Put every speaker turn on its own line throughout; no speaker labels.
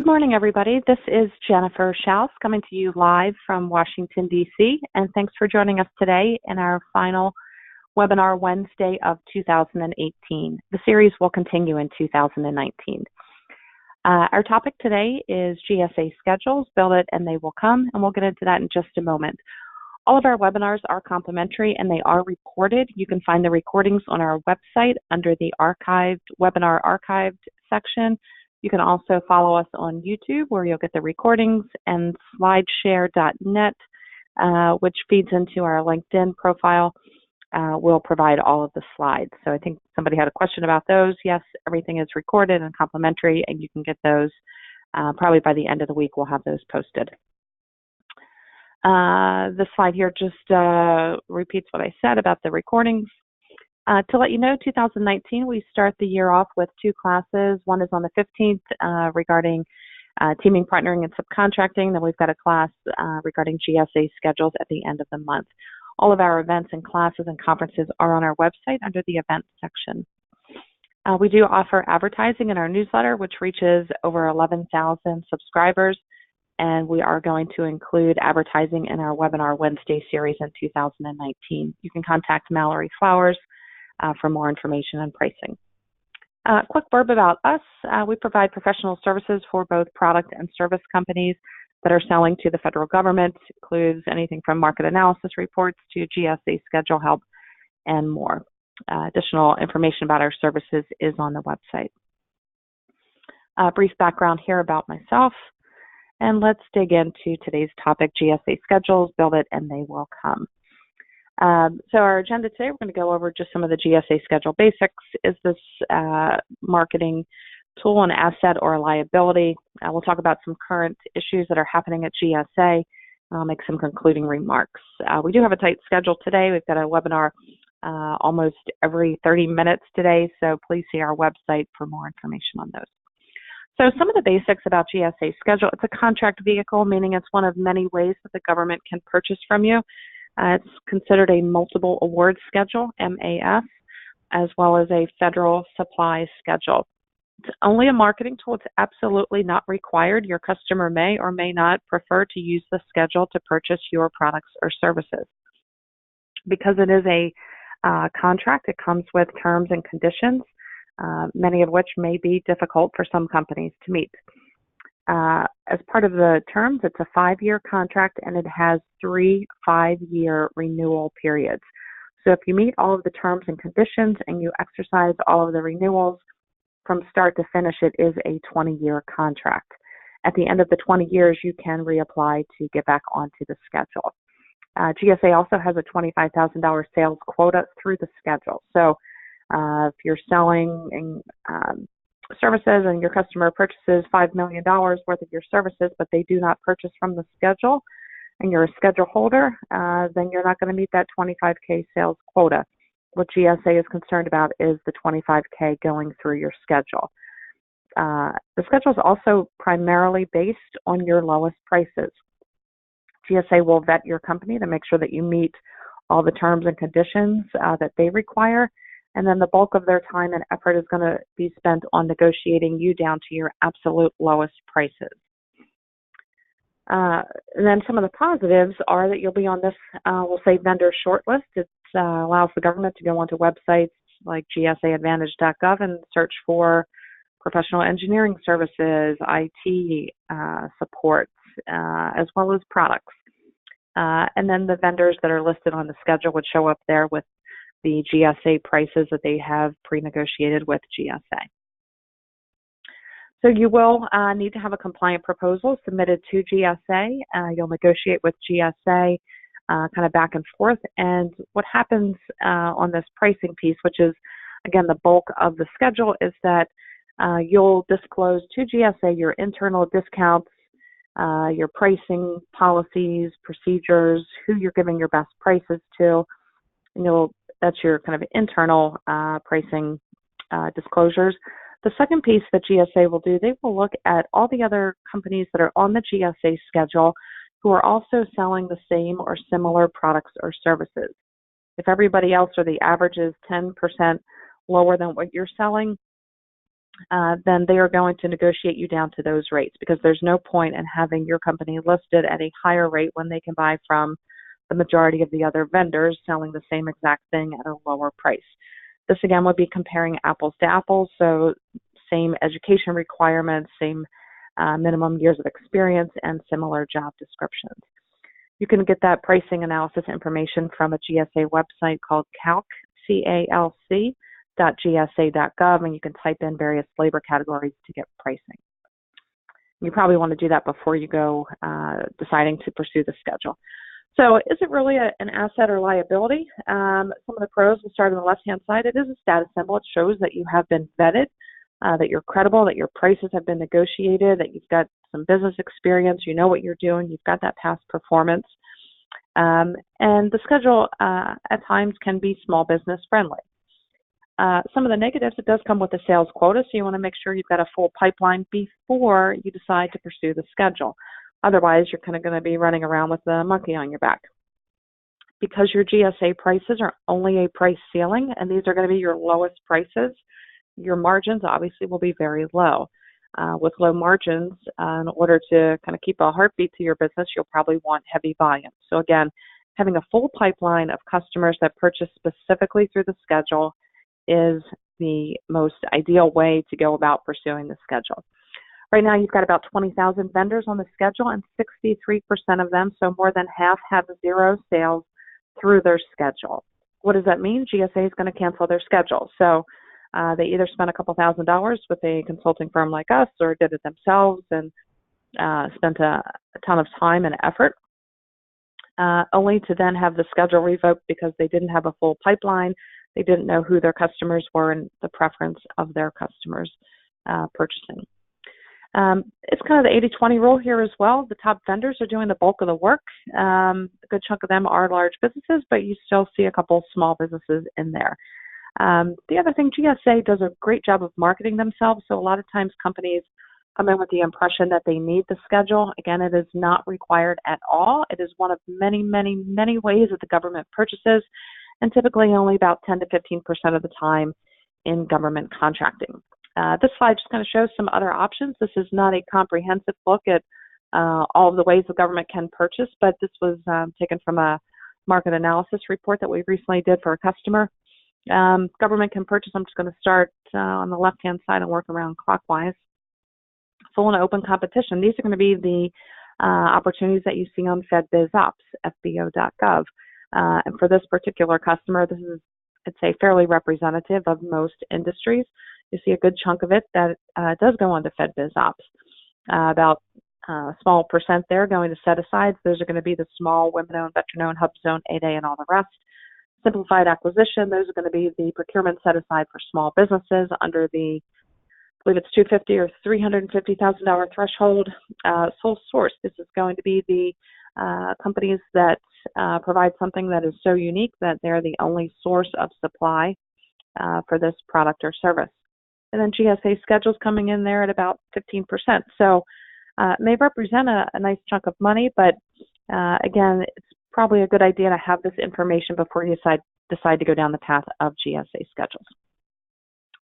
Good morning, everybody. This is Jennifer Schaus coming to you live from Washington, D.C., and thanks for joining us today in our final webinar Wednesday of 2018. The series will continue in 2019. Our topic today is GSA schedules, build it and they will come, and we'll get into that in just a moment. All of our webinars are complimentary and they are recorded. You can find the recordings on our website under the webinar archived section. You can also follow us on YouTube where you'll get the recordings, and slideshare.net, which feeds into our LinkedIn profile, will provide all of the slides. So I think somebody had a question about those. Yes, everything is recorded and complimentary, and you can get those probably by the end of the week. We'll have those posted. This slide here just repeats what I said about the recordings. To let you know, 2019, we start the year off with two classes. One is on the 15th regarding teaming, partnering, and subcontracting. Then we've got a class regarding GSA schedules at the end of the month. All of our events and classes and conferences are on our website under the events section. We do offer advertising in our newsletter, which reaches over 11,000 subscribers, and we are going to include advertising in our Webinar Wednesday series in 2019. You can contact Mallory Flowers for more information and pricing. Quick blurb about us. We provide professional services for both product and service companies that are selling to the federal government. It includes anything from market analysis reports to GSA schedule help and more. Additional information about our services is on the website. Brief background here about myself, and let's dig into today's topic, GSA schedules, build it and they will come. So our agenda today, we're going to go over just some of the GSA schedule basics. Is this marketing tool an asset or a liability? We'll talk about some current issues that are happening at GSA. I'll make some concluding remarks. We do have a tight schedule today. We've got a webinar almost every 30 minutes today, so please see our website for more information on those. So some of the basics about GSA schedule: it's a contract vehicle, meaning it's one of many ways that the government can purchase from you. It's considered a multiple award schedule, MAS, as well as a federal supply schedule. It's only a marketing tool. It's absolutely not required. Your customer may or may not prefer to use the schedule to purchase your products or services. Because it is a contract, it comes with terms and conditions, many of which may be difficult for some companies to meet. As part of the terms, it's a 5-year contract and it has 3 5-year renewal periods. So if you meet all of the terms and conditions and you exercise all of the renewals from start to finish, it is a 20-year contract. At the end of the 20 years, you can reapply to get back onto the schedule. GSA also has a $25,000 sales quota through the schedule. So if you're selling services and your customer purchases $5 million worth of your services, but they do not purchase from the schedule, and you're a schedule holder, then you're not going to meet that $25K sales quota. What GSA is concerned about is the $25K going through your schedule. The schedule is also primarily based on your lowest prices. GSA will vet your company to make sure that you meet all the terms and conditions that they require, and then the bulk of their time and effort is going to be spent on negotiating you down to your absolute lowest prices. And then some of the positives are that you'll be on this, we'll say, vendor shortlist. It allows the government to go onto websites like gsaadvantage.gov and search for professional engineering services, IT support, as well as products. And then the vendors that are listed on the schedule would show up there with the GSA prices that they have pre-negotiated with GSA. So you will need to have a compliant proposal submitted to GSA. You'll negotiate with GSA kind of back and forth. And what happens on this pricing piece, which is, again, the bulk of the schedule, is that you'll disclose to GSA your internal discounts, your pricing policies, procedures, who you're giving your best prices to. And that's your kind of internal pricing disclosures. The second piece that GSA will do, they will look at all the other companies that are on the GSA schedule who are also selling the same or similar products or services. If everybody else or the average is 10% lower than what you're selling, then they are going to negotiate you down to those rates, because there's no point in having your company listed at a higher rate when they can buy from the majority of the other vendors selling the same exact thing at a lower price. This again would be comparing apples to apples, so same education requirements, same minimum years of experience, and similar job descriptions. You can get that pricing analysis information from a GSA website called calc.gsa.gov, and you can type in various labor categories to get pricing. You probably want to do that before you go deciding to pursue the schedule. So is it really an asset or liability? Some of the pros, we'll start on the left-hand side. It is a status symbol. It shows that you have been vetted, that you're credible, that your prices have been negotiated, that you've got some business experience, you know what you're doing, you've got that past performance. And the schedule at times can be small business friendly. Some of the negatives, it does come with a sales quota, so you want to make sure you've got a full pipeline before you decide to pursue the schedule. Otherwise, you're kind of going to be running around with the monkey on your back. Because your GSA prices are only a price ceiling, and these are going to be your lowest prices, your margins obviously will be very low. With low margins, in order to kind of keep a heartbeat to your business, you'll probably want heavy volume. So again, having a full pipeline of customers that purchase specifically through the schedule is the most ideal way to go about pursuing the schedule. Right now, you've got about 20,000 vendors on the schedule, and 63% of them, so more than half, have zero sales through their schedule. What does that mean? GSA is going to cancel their schedule. So they either spent a couple $1,000s with a consulting firm like us, or did it themselves and spent a ton of time and effort, only to then have the schedule revoked because they didn't have a full pipeline. They didn't know who their customers were and the preference of their customers purchasing. It's kind of the 80-20 rule here as well. The top vendors are doing the bulk of the work. A good chunk of them are large businesses, but you still see a couple small businesses in there. The other thing, GSA does a great job of marketing themselves, so a lot of times companies come in with the impression that they need the schedule. Again, it is not required at all. It is one of many, many, many ways that the government purchases, and typically only about 10 to 15% of the time in government contracting. This slide just kind of shows some other options. This is not a comprehensive look at all of the ways the government can purchase, but this was taken from a market analysis report that we recently did for a customer. Government can purchase. I'm just going to start on the left-hand side and work around clockwise. Full and open competition. These are going to be the opportunities that you see on FedBizOps, fbo.gov. And for this particular customer, this is, I'd say, fairly representative of most industries. You see a good chunk of it that does go on to FedBizOps. About a small percent there going to set-asides. Those are going to be the small, women-owned, veteran-owned, HUB-zone, 8A, and all the rest. Simplified acquisition, those are going to be the procurement set aside for small businesses under the, I believe it's $250,000 or $350,000 threshold. Sole source, this is going to be the companies that provide something that is so unique that they're the only source of supply for this product or service. And then GSA schedules coming in there at about 15%. So it may represent a nice chunk of money, but again, it's probably a good idea to have this information before you decide to go down the path of GSA schedules.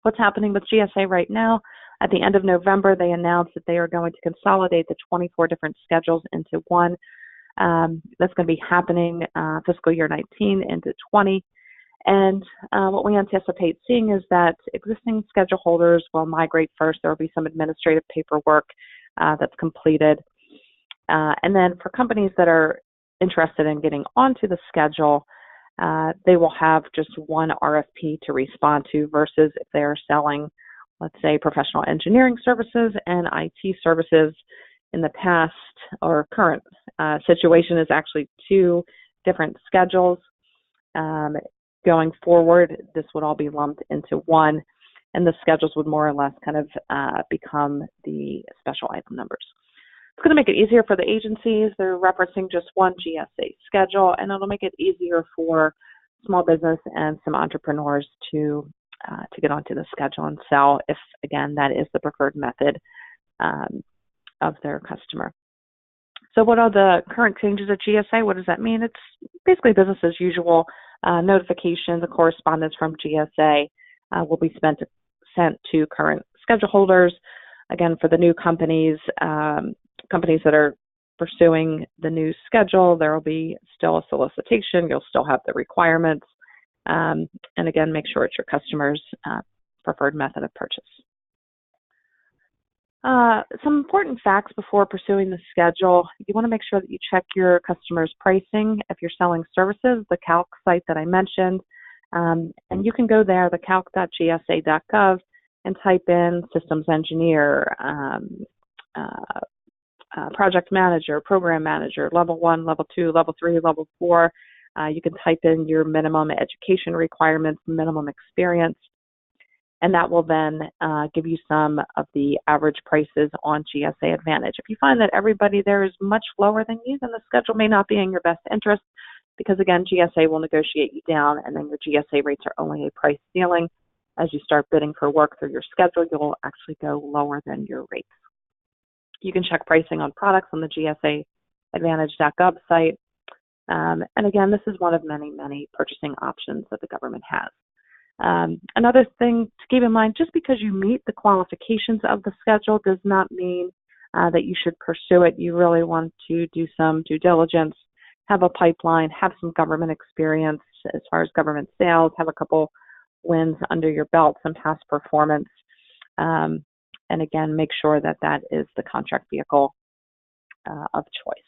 What's happening with GSA right now? At the end of November, they announced that they are going to consolidate the 24 different schedules into one. That's going to be happening fiscal year 19 into 20. And what we anticipate seeing is that existing schedule holders will migrate first. There will be some administrative paperwork that's completed. And then for companies that are interested in getting onto the schedule, they will have just one RFP to respond to versus if they're selling, let's say, professional engineering services and IT services. In the past or current situation is actually two different schedules. Going forward, this would all be lumped into one, and the schedules would more or less kind of become the special item numbers. It's going to make it easier for the agencies. They're referencing just one GSA schedule, and it'll make it easier for small business and some entrepreneurs to get onto the schedule and sell if, again, that is the preferred method of their customer. So what are the current changes at GSA? What does that mean? It's basically business as usual. Notification, the correspondence from GSA will be sent to current schedule holders. Again, for the new companies, companies that are pursuing the new schedule, there will be still a solicitation. You'll still have the requirements. And again, make sure it's your customer's preferred method of purchase. Some important facts before pursuing the schedule. You want to make sure that you check your customer's pricing. If you're selling services, the calc site that I mentioned, and you can go there, the calc.gsa.gov, and type in systems engineer, project manager, program manager, level 1, level 2, level 3, level 4. You can type in your minimum education requirements, minimum experience, and that will then give you some of the average prices on GSA Advantage. If you find that everybody there is much lower than you, then the schedule may not be in your best interest, because again, GSA will negotiate you down, and then your GSA rates are only a price ceiling. As you start bidding for work through your schedule, you'll actually go lower than your rates. You can check pricing on products on the GSA Advantage.gov site. And again, this is one of many, many purchasing options that the government has. Another thing to keep in mind, just because you meet the qualifications of the schedule does not mean that you should pursue it. You really want to do some due diligence, have a pipeline, have some government experience as far as government sales, have a couple wins under your belt, some past performance, and again, make sure that that is the contract vehicle of choice.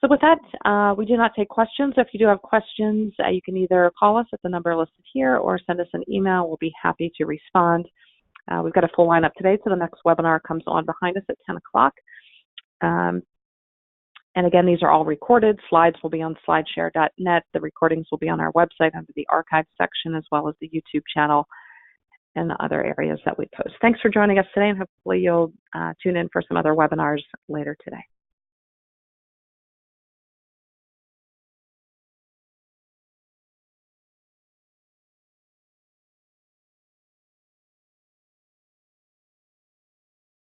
So with that, we do not take questions. If you do have questions, you can either call us at the number listed here or send us an email. We'll be happy to respond. We've got a full lineup today, so the next webinar comes on behind us at 10 o'clock. And again, these are all recorded. Slides will be on slideshare.net. The recordings will be on our website under the archive section, as well as the YouTube channel and the other areas that we post. Thanks for joining us today, and hopefully you'll tune in for some other webinars later today.